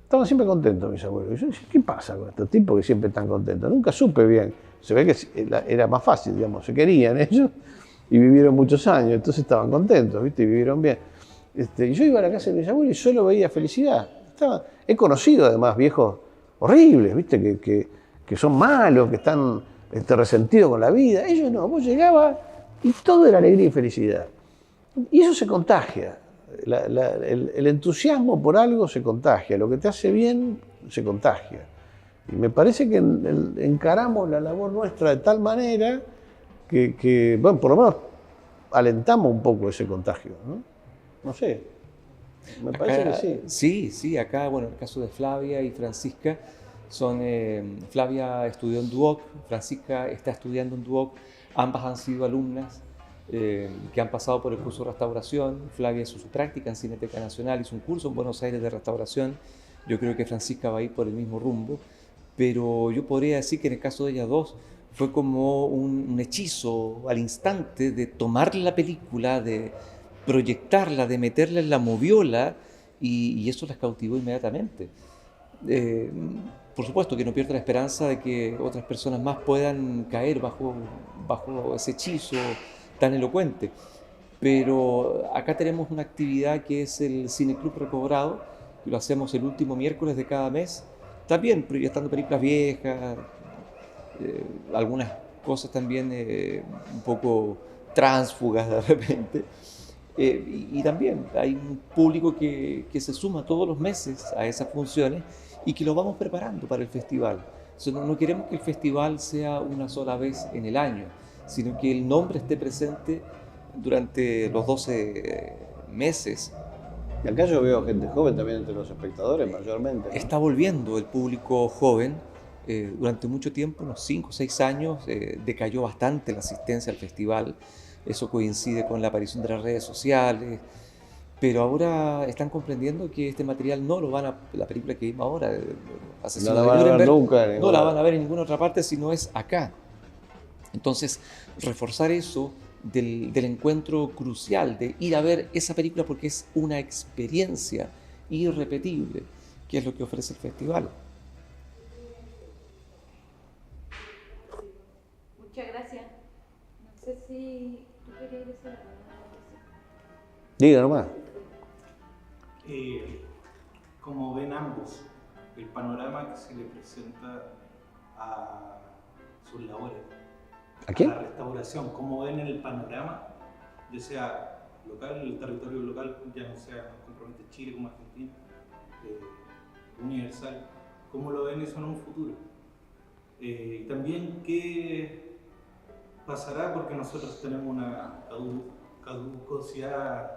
[SPEAKER 2] estaban siempre contentos, mis abuelos. Y yo decía, ¿qué pasa con estos tipos que siempre están contentos? Nunca supe bien. Se ve que era más fácil, digamos, se querían ellos y vivieron muchos años, entonces estaban contentos, ¿viste? Y vivieron bien. Y yo iba a la casa de mis abuelos y solo veía felicidad. He conocido además viejos horribles, ¿viste? Que son malos, que están resentidos con la vida. Ellos no, vos llegabas y todo era alegría y felicidad. Y eso se contagia. el entusiasmo por algo se contagia, lo que te hace bien se contagia. Y me parece que encaramos la labor nuestra de tal manera que bueno, por lo menos alentamos un poco ese contagio, ¿no? No sé, me parece que sí.
[SPEAKER 1] Sí, sí, acá, bueno, el caso de Flavia y Francisca Flavia estudió en Duoc, Francisca está estudiando en Duoc, ambas han sido alumnas que han pasado por el curso de restauración. Flavia hizo su práctica en Cineteca Nacional, hizo un curso en Buenos Aires de restauración. Yo creo que Francisca va a ir por el mismo rumbo, pero yo podría decir que en el caso de ellas dos fue como un hechizo al instante de tomar la película, de proyectarla, de meterla en la moviola, y eso las cautivó inmediatamente. Eh, por supuesto que no pierdo la esperanza de que otras personas más puedan caer bajo ese hechizo tan elocuente. Pero acá tenemos una actividad que es el Cine Club Recobrado, que lo hacemos el último miércoles de cada mes, también proyectando películas viejas, algunas cosas también un poco tránsfugas de repente. Y también hay un público que se suma todos los meses a esas funciones y que lo vamos preparando para el festival. O sea, no queremos que el festival sea una sola vez en el año, sino que el nombre esté presente durante los 12 meses.
[SPEAKER 2] Y acá yo veo gente joven también entre los espectadores, mayormente, ¿no?
[SPEAKER 1] Está volviendo el público joven. Durante mucho tiempo, unos 5 o 6 años, decayó bastante la asistencia al festival. Eso coincide con la aparición de las redes sociales. Pero ahora están comprendiendo que este material no lo van a... La película que vimos ahora,
[SPEAKER 2] No la van a ver nunca.
[SPEAKER 1] No la van a ver en ninguna otra parte si no es acá. Entonces, reforzar eso del encuentro crucial, de ir a ver esa película porque es una experiencia irrepetible, que es lo que ofrece el festival.
[SPEAKER 3] Muchas gracias. No sé si tú querías decir algo.
[SPEAKER 2] Diga nomás.
[SPEAKER 4] Como ven ambos el panorama que se le presenta a sus labores,
[SPEAKER 2] ¿A quién?
[SPEAKER 4] a la restauración, cómo ven el panorama, ya sea local, el territorio local, ya no sea compromete Chile como Argentina, universal, cómo lo ven eso en un futuro. Y también qué pasará, porque nosotros tenemos una caducosidad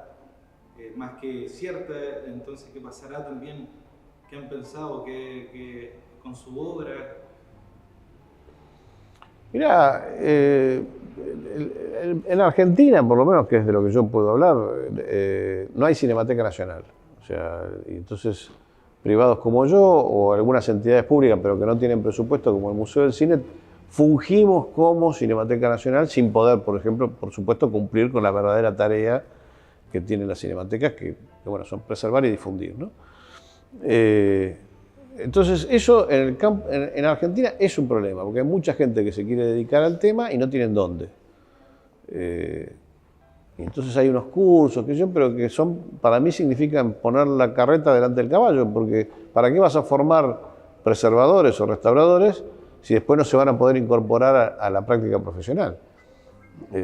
[SPEAKER 4] más que cierta, entonces qué pasará también, qué han pensado que con su obra.
[SPEAKER 2] Mirá, en Argentina, por lo menos, que es de lo que yo puedo hablar, no hay Cinemateca Nacional. O sea, y entonces privados como yo o algunas entidades públicas pero que no tienen presupuesto como el Museo del Cine, fungimos como Cinemateca Nacional sin poder, por ejemplo, por supuesto, cumplir con la verdadera tarea que tienen las cinematecas, que bueno, son preservar y difundir, ¿no? Entonces eso en Argentina es un problema, porque hay mucha gente que se quiere dedicar al tema y no tienen dónde. Y entonces hay unos cursos pero que son, para mí significan poner la carreta delante del caballo, porque ¿para qué vas a formar preservadores o restauradores si después no se van a poder incorporar a la práctica profesional?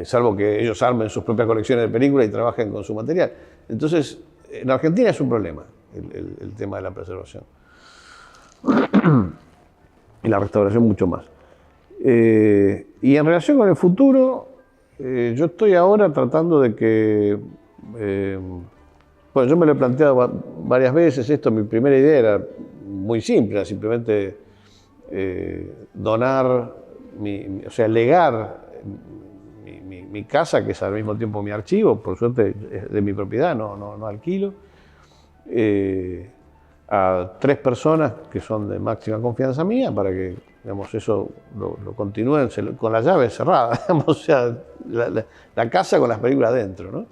[SPEAKER 2] Salvo que ellos armen sus propias colecciones de películas y trabajen con su material. Entonces, en Argentina es un problema el tema de la preservación. Y la restauración mucho más. Y en relación con el futuro, yo estoy ahora tratando de que... bueno, yo me lo he planteado varias veces esto. Mi primera idea era muy simple, era simplemente donar, o sea, legar mi casa, que es al mismo tiempo mi archivo, por suerte es de mi propiedad, no alquilo, a 3 personas que son de máxima confianza mía, para que, digamos, eso lo continúen con la llave cerrada, digamos, o sea, la casa con las películas dentro, ¿no?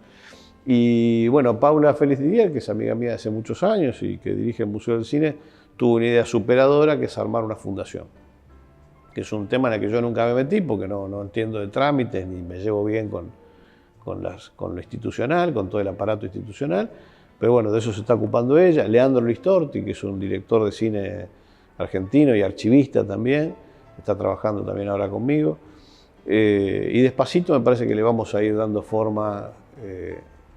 [SPEAKER 2] Y bueno, Paula Félix Didier, que es amiga mía de hace muchos años y que dirige el Museo del Cine, tuvo una idea superadora, que es armar una fundación, que es un tema en el que yo nunca me metí porque no entiendo de trámites ni me llevo bien con lo institucional, con todo el aparato institucional. Pero bueno, de eso se está ocupando ella. Leandro Listorti, que es un director de cine argentino y archivista también, está trabajando también ahora conmigo. Y despacito me parece que le vamos a ir dando forma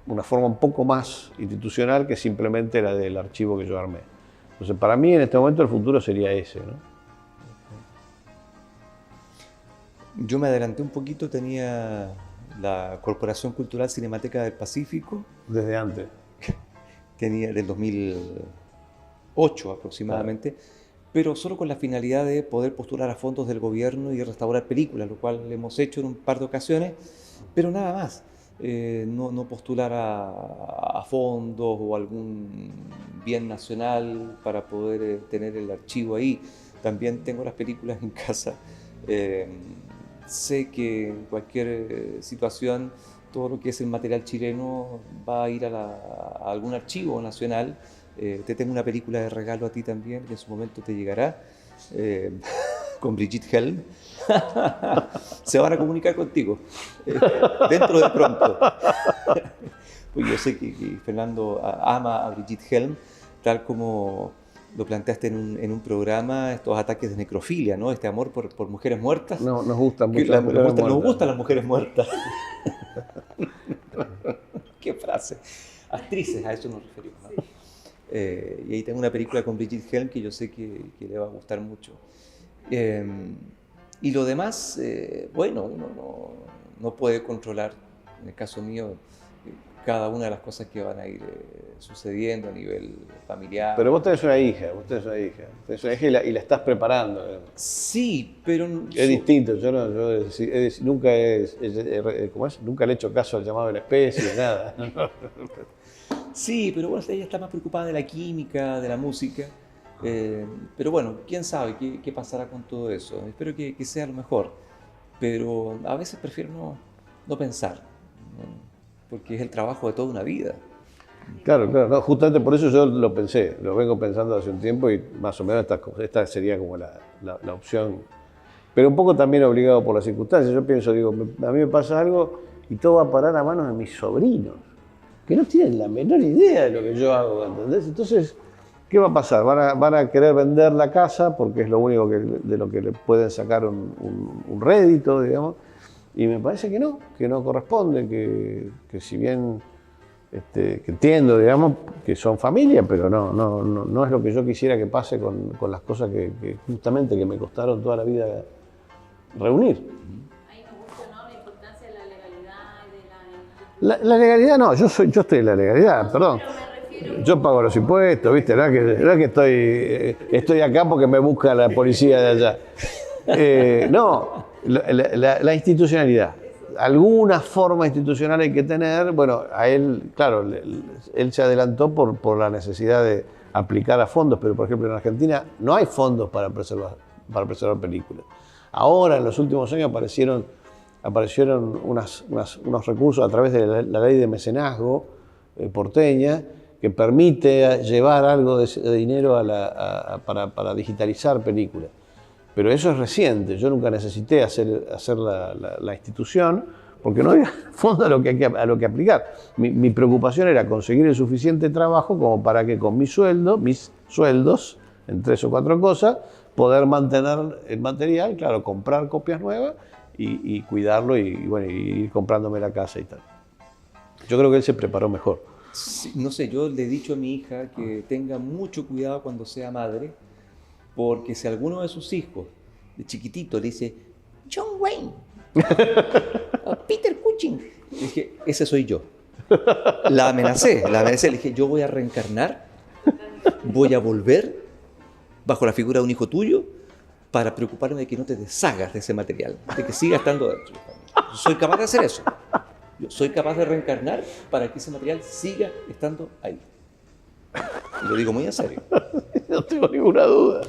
[SPEAKER 2] una forma un poco más institucional que simplemente la del archivo que yo armé. Entonces, para mí en este momento el futuro sería ese, ¿no?
[SPEAKER 1] Yo me adelanté un poquito, tenía la Corporación Cultural Cinemateca del Pacífico,
[SPEAKER 2] Desde antes.
[SPEAKER 1] tenía del 2008 aproximadamente, pero solo con la finalidad de poder postular a fondos del gobierno y restaurar películas, lo cual hemos hecho en un par de ocasiones, pero nada más. No postular a fondos o algún bien nacional para poder tener el archivo ahí. También tengo las películas en casa. Sé que en cualquier situación todo lo que es el material chileno va a ir a algún archivo nacional. Te tengo una película de regalo a ti también, que en su momento te llegará, con Brigitte Helm. Se van a comunicar contigo dentro de pronto. Pues yo sé que Fernando ama a Brigitte Helm, tal como lo planteaste en un programa, estos ataques de necrofilia, ¿no? Este amor por mujeres muertas.
[SPEAKER 2] No, nos gustan mucho
[SPEAKER 1] Nos gustan las mujeres muertas. Qué frase. Actrices, a eso nos referimos, ¿no?
[SPEAKER 3] Sí.
[SPEAKER 1] Y ahí tengo una película con Brigitte Helm que yo sé que le va a gustar mucho. Y lo demás, bueno, uno no puede controlar, en el caso mío, cada una de las cosas que van a ir sucediendo a nivel familiar.
[SPEAKER 2] Pero vos tenés una hija, y la estás preparando.
[SPEAKER 1] Sí, pero...
[SPEAKER 2] Es distinto, nunca nunca le he hecho caso al llamado de la especie, nada.
[SPEAKER 1] Sí, pero bueno, ella está más preocupada de la química, de la música. Pero bueno, quién sabe qué pasará con todo eso. Espero que sea lo mejor. Pero a veces prefiero no pensar, ¿no? Porque es el trabajo de toda una vida.
[SPEAKER 2] Claro, no, justamente por eso yo lo pensé, lo vengo pensando hace un tiempo y más o menos esta sería como la opción. Pero un poco también obligado por las circunstancias. Yo pienso, digo, a mí me pasa algo y todo va a parar a manos de mis sobrinos, que no tienen la menor idea de lo que yo hago, ¿entendés? Entonces, ¿qué va a pasar? Van a querer vender la casa porque es lo único de lo que le pueden sacar un rédito, digamos. Y me parece que no corresponde, que si bien que entiendo, digamos, que son familia, pero no es lo que yo quisiera que pase con las cosas que justamente que me costaron toda la vida reunir.
[SPEAKER 3] Ahí me gusta, ¿no? La importancia de la legalidad y de la...
[SPEAKER 2] La legalidad no, yo estoy en la legalidad, perdón.
[SPEAKER 3] Pero me refiero...
[SPEAKER 2] Yo pago los impuestos, ¿viste? No es que estoy acá porque me busca la policía de allá. No, la institucionalidad. Alguna forma institucional hay que tener. Bueno, a él, claro, él se adelantó por la necesidad de aplicar a fondos, pero por ejemplo en Argentina no hay fondos para preservar películas. Ahora, en los últimos años, aparecieron unos recursos a través de la ley de mecenazgo porteña, que permite llevar algo de dinero para digitalizar películas. Pero eso es reciente, yo nunca necesité hacer la institución porque no había fondo a lo que aplicar. Mi preocupación era conseguir el suficiente trabajo como para que con mis sueldos, en 3 o 4 cosas, poder mantener el material, claro, comprar copias nuevas y cuidarlo y ir comprándome la casa y tal. Yo creo que él se preparó mejor.
[SPEAKER 1] Sí, no sé, yo le he dicho a mi hija que tenga mucho cuidado cuando sea madre, porque si alguno de sus hijos, de chiquitito, le dice John Wayne, o Peter Cushing, le dije, ese soy yo. La amenacé, le dije, yo voy a reencarnar, voy a volver bajo la figura de un hijo tuyo para preocuparme de que no te deshagas de ese material, de que siga estando dentro. Soy capaz de hacer eso. Yo soy capaz de reencarnar para que ese material siga estando ahí. Y lo digo muy en serio.
[SPEAKER 2] No tengo ninguna duda.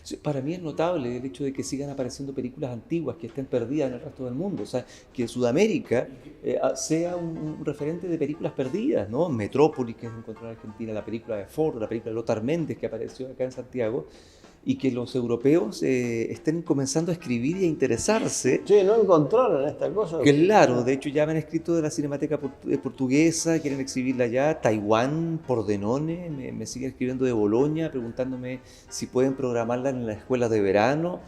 [SPEAKER 1] Sí, para mí es notable el hecho de que sigan apareciendo películas antiguas que estén perdidas en el resto del mundo. O sea, que Sudamérica sea un referente de películas perdidas, ¿no? Metrópolis, que es encontrar en Argentina, la película de Ford, la película de Lothar Méndez, que apareció acá en Santiago, y que los europeos estén comenzando a escribir y a interesarse.
[SPEAKER 2] Che, ¿no encontraron esta cosa?
[SPEAKER 1] Claro, de hecho ya me han escrito de la Cinemateca Portuguesa, quieren exhibirla allá, Taiwán, Pordenone, me siguen escribiendo de Bolonia, preguntándome si pueden programarla en las escuelas de verano,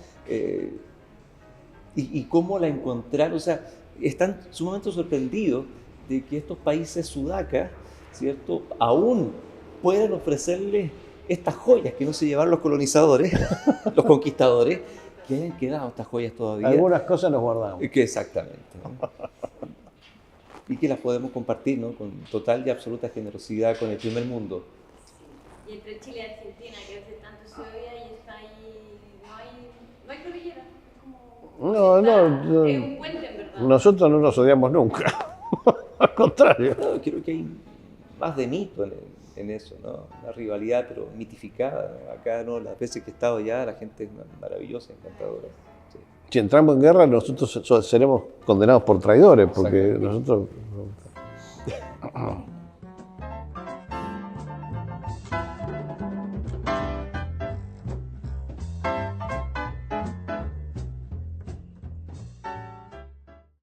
[SPEAKER 1] y cómo la encontrar, o sea, están sumamente sorprendidos de que estos países sudacas, ¿cierto?, aún puedan ofrecerles estas joyas que no se llevaron los colonizadores, los conquistadores, que hayan quedado estas joyas todavía.
[SPEAKER 2] Algunas cosas nos guardamos.
[SPEAKER 1] Que exactamente, ¿no? Y que las podemos compartir, ¿no?, con total y absoluta generosidad con el primer mundo.
[SPEAKER 3] Y entre Chile y Argentina, que hace tanto se odia y está ahí, no hay cordillera. Es un puente, en verdad.
[SPEAKER 2] Nosotros no nos odiamos nunca. Al contrario.
[SPEAKER 1] No, creo que hay más de mito en eso, ¿no? Una rivalidad, pero mitificada, ¿no? Acá, ¿no?, las veces que he estado allá, la gente es maravillosa, encantadora. Sí.
[SPEAKER 2] Si entramos en guerra, nosotros seremos condenados por traidores, porque nosotros...